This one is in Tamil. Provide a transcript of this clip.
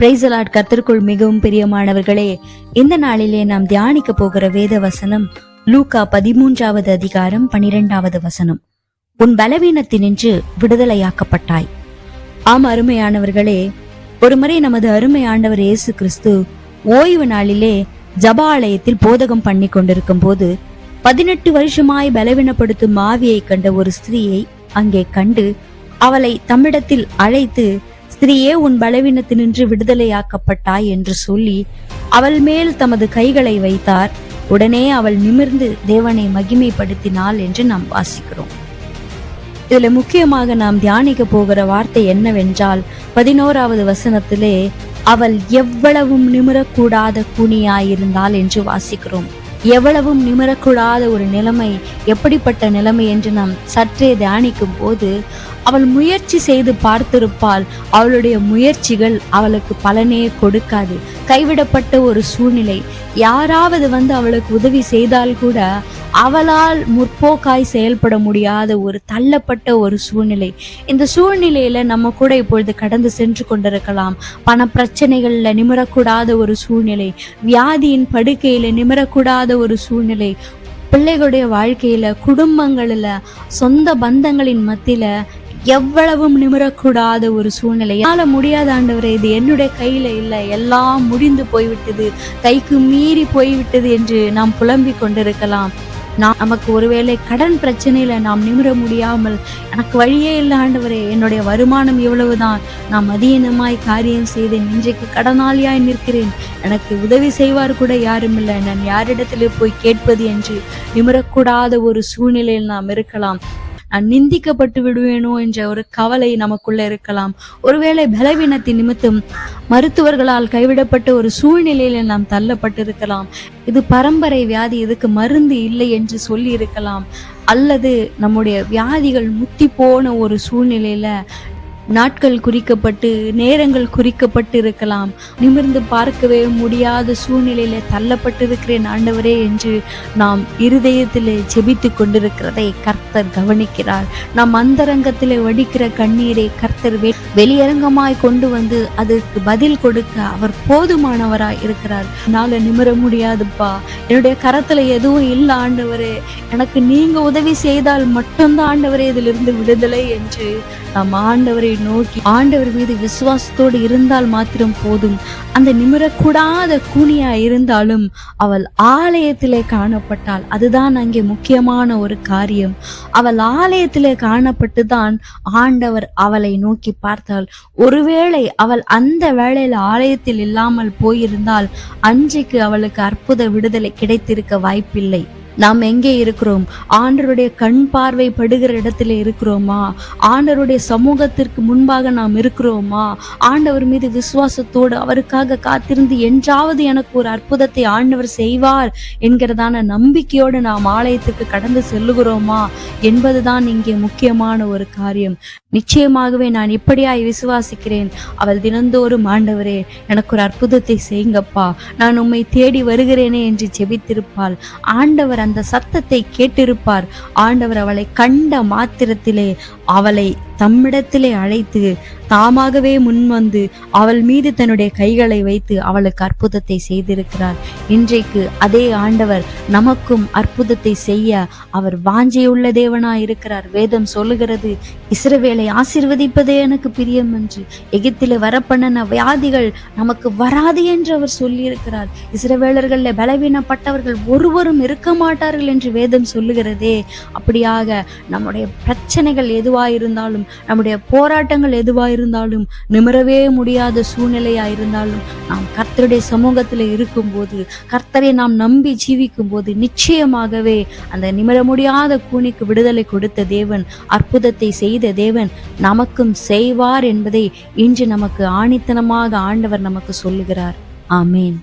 Praise the Lord. கர்த்தருக்குள் மிகவும் பிரியமானவர்களே, இந்த நாளிலே நாம் தியானிக்க போகிற வேத வசனம் லூக்கா 13வது அதிகாரம் 12வது வசனம். உன் பலவீனத்தினின்று விடுதலையாக்கப்பட்டாய். ஆம் அருமையானவர்களே, ஒருமுறை நமது அருமை ஆண்டவர் இயேசு கிறிஸ்து ஓய்வு நாளிலே ஜப ஆலயத்தில் போதகம் பண்ணி கொண்டிருக்கும் போது 18 வருஷமாய் பலவீனப்படுத்தும் ஆவியை கண்ட ஒரு ஸ்திரீயை அங்கே கண்டு அவளை தம்மிடத்தில் அழைத்து, ஸ்திரீயே, உன் பலவீனத்தினின்று விடுதலையாக்கப்பட்டாய் என்று சொல்லி அவள் மேல் தமது கைகளை வைத்தார். உடனே அவள் நிமிர்ந்து தேவனை மகிமைப்படுத்தினாள் என்று நாம் வாசிக்கிறோம். இதுல முக்கியமாக நாம் தியானிக்க போகிற வார்த்தை என்னவென்றால் 11வது வசனத்திலே அவள் எவ்வளவும் நிமிரக்கூடாத கூனியாயிருந்தாள் என்று வாசிக்கிறோம். எவ்வளவும் நிமிரக்கூடாத ஒரு நிலைமை, எப்படிப்பட்ட நிலைமை என்று நாம் சற்றே தியானிக்கும் போது, அவள் முயற்சி செய்து பார்த்திருப்பாள். அவளுடைய முயற்சிகள் அவளுக்கு பலனே கொடுக்காது. கைவிடப்பட்ட ஒரு சூழ்நிலை. யாராவது அவளுக்கு உதவி செய்தால் கூட அவளால் முற்போக்காய் செயல்பட முடியாத ஒரு தள்ளப்பட்ட ஒரு சூழ்நிலை. இந்த சூழ்நிலையில நம்ம கூட இப்பொழுது கடந்து சென்று கொண்டிருக்கலாம். பண பிரச்சனைகள்ல நிமிரக்கூடாத ஒரு சூழ்நிலை, வியாதியின் படுக்கையில நிமிரக்கூடாத ஒரு சூழ்நிலை, பிள்ளைகளுடைய வாழ்க்கையில, குடும்பங்கள்ல, சொந்த பந்தங்களின் மத்தியில எவ்வளவும் நிமிரக்கூடாத ஒரு சூழ்நிலை. என்னால முடியாத ஆண்டவரே, இது என்னுடைய கையில இல்லை, எல்லாம் முடிந்து போய்விட்டது, கைக்கு மீறி போய்விட்டது என்று நாம் புலம்பிக் கொண்டிருக்கலாம். நமக்கு ஒருவேளை கடன் பிரச்சனையில நாம் நிமிர முடியாமல், எனக்கு வழியே இல்லை ஆண்டவரே, என்னுடைய வருமானம் இவ்வளவுதான், நான் மதியனமாய் காரியம் செய்தேன், இன்றைக்கு கடனாளியாய் நிற்கிறேன், எனக்கு உதவி செய்வார் கூட யாரும் இல்லை, நான் யாரிடத்திலே போய் கேட்பது என்று நிமிரக்கூடாத ஒரு சூழ்நிலையில் நாம் இருக்கலாம். நான் நிந்திக்கப்பட்டு விடுவேனோ என்ற ஒரு கவலை நமக்குள்ள இருக்கலாம். ஒருவேளை பலவீனத்தின் நிமித்தம் மருத்துவர்களால் கைவிடப்பட்ட ஒரு சூழ்நிலையில நாம் தள்ளப்பட்டிருக்கலாம். இது பரம்பரை வியாதி, இதுக்கு மருந்து இல்லை என்று சொல்லி இருக்கலாம். அல்லது நம்முடைய வியாதிகள் முத்தி போன ஒரு சூழ்நிலையில நாட்கள் குறிக்கப்பட்டு நேரங்கள் குறிக்கப்பட்டு இருக்கலாம். நிமிர்ந்து பார்க்கவே முடியாத சூழ்நிலையில தள்ளப்பட்டிருக்கிறேன் ஆண்டவரே என்று நாம் இருதயத்திலே ஜெபித்து கொண்டிருக்கிறதை கர்த்தர் கவனிக்கிறார். நாம் அந்தரங்கத்திலே வடிக்கிற கண்ணீரை கர்த்தர் வெளியரங்கமாய் கொண்டு வந்து அதற்கு பதில் கொடுக்க அவர் போதுமானவராய் இருக்கிறார். என்னால நிமிர முடியாதுப்பா, என்னுடைய கரத்துல எதுவும் இல்லை ஆண்டவரே, எனக்கு நீங்க உதவி செய்தால் மட்டும்தான் ஆண்டவரே இதிலிருந்து விடுதலை என்று நாம் ஆண்டவரை நோக்கி ஆண்டவர் மீது விசுவாசத்தோடு இருந்தால் மாத்திரம் போதும். அந்த நிமிரக்கூடாத கூனியா இருந்தாலும் அவள் ஆலயத்திலே காணப்பட்டாள். அதுதான் அங்கே முக்கியமான ஒரு காரியம். அவள் ஆலயத்திலே காணப்பட்டுதான் ஆண்டவர் அவளை நோக்கி பார்த்தாள். ஒருவேளை அவள் அந்த வேளையில ஆலயத்தில் இல்லாமல் போயிருந்தால் அன்றைக்கு அவளுக்கு அற்புத விடுதலை கிடைத்திருக்க வாய்ப்பில்லை. நாம் எங்கே இருக்கிறோம்? ஆண்டவருடைய கண் பார்வை படுகிற இடத்துல இருக்கிறோமா? ஆண்டவருடைய சமூகத்திற்கு முன்பாக நாம் இருக்கிறோமா? ஆண்டவர் மீது விசுவாசத்தோடு அவருக்காக காத்திருந்து என்றாவது எனக்கு ஒரு அற்புதத்தை ஆண்டவர் செய்வார் என்கிறதான நம்பிக்கையோடு நாம் ஆலயத்துக்கு கடந்து செல்லுகிறோமா என்பதுதான் இங்கே முக்கியமான ஒரு காரியம். நிச்சயமாகவே நான் இப்படியாய் விசுவாசிக்கிறேன். அவள் தினந்தோறும், ஆண்டவரே எனக்கு ஒரு அற்புதத்தை செய்யுங்கப்பா, நான் உம்மை தேடி வருகிறேனே என்று ஜெபித்திருப்பாள். ஆண்டவர் அந்த சத்தத்தை கேட்டிருப்பார். ஆண்டவர் அவளை கண்ட மாத்திரத்திலே அவளை தம்மிடத்திலே அழைத்து தாமாகவே முன்வந்து அவள் மீது தன்னுடைய கைகளை வைத்து அவளுக்கு அற்புதத்தை செய்திருக்கிறார். இன்றைக்கு அதே ஆண்டவர் நமக்கும் அற்புதத்தை செய்ய அவர் வாஞ்சையுள்ள தேவனாய் இருக்கிறார். வேதம் சொல்லுகிறது, இஸ்ரவேலை ஆசீர்வதிப்பதே எனக்கு பிரியம் என்று. எகிப்திலே வரப்பண்ணன வியாதிகள் நமக்கு வராது என்று அவர் சொல்லி இருக்கிறார். இஸ்ரவேலர்கள பலவீனப்பட்டவர்கள் ஒருவரும் இருக்க மாட்டார்கள் என்று வேதம் சொல்லுகிறதே. அப்படியாக நம்முடைய பிரச்சனைகள் எதுவாயிருந்தாலும், நம்முடைய போராட்டங்கள் எதுவாயிருந்தாலும், நிமிரவே முடியாத சூழ்நிலையாயிருந்தாலும், நாம் கர்த்தருடைய சமூகத்தில் இருக்கும்போது, கர்த்தரை நாம் நம்பி ஜீவிக்கும் போது நிச்சயமாகவே அந்த நிமிர முடியாத கூனிக்கு விடுதலை கொடுத்த தேவன், அற்புதத்தை செய்த தேவன் நமக்கும் செய்வார் என்பதை இன்று நமக்கு ஆணித்தனமாக ஆண்டவர் நமக்கு சொல்லுகிறார். ஆமேன்.